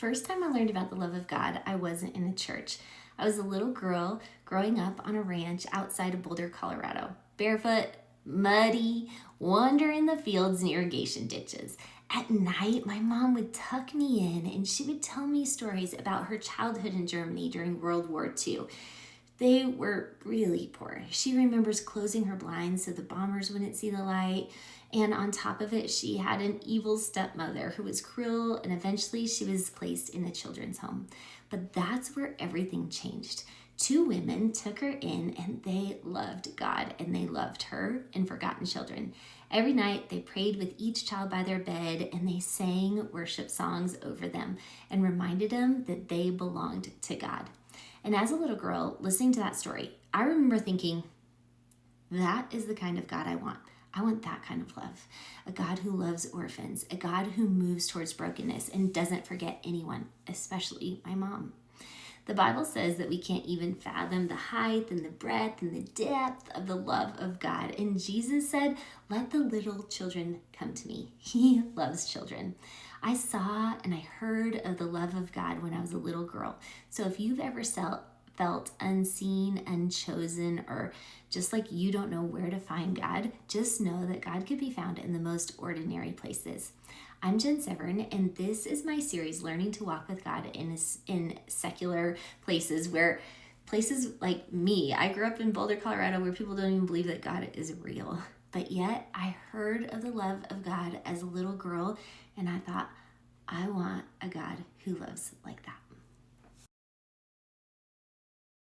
first time I learned about the love of God, I wasn't in a church. I was a little girl growing up on a ranch outside of Boulder, Colorado. Barefoot, muddy, wandering the fields and irrigation ditches. At night, my mom would tuck me in and she would tell me stories about her childhood in Germany during World War II. They were really poor. She remembers closing her blinds so the bombers wouldn't see the light. And on top of it, she had an evil stepmother who was cruel, and eventually she was placed in a children's home. But that's where everything changed. Two women took her in and they loved God and they loved her and forgotten children. Every night they prayed with each child by their bed and they sang worship songs over them and reminded them that they belonged to God. And as a little girl, listening to that story, I remember thinking, that is the kind of God I want. I want that kind of love. A God who loves orphans, a God who moves towards brokenness and doesn't forget anyone, especially my mom. The Bible says that we can't even fathom the height and the breadth and the depth of the love of God. And Jesus said, let the little children come to me. He loves children. I saw and I heard of the love of God when I was a little girl. So if you've ever felt unseen, unchosen, or just like you don't know where to find God, just know that God could be found in the most ordinary places. I'm Jen Severn, and this is my series, Learning to Walk with God in secular places, where places like me, I grew up in Boulder, Colorado, where people don't even believe that God is real. But yet I heard of the love of God as a little girl, and I thought, I want a God who loves like that.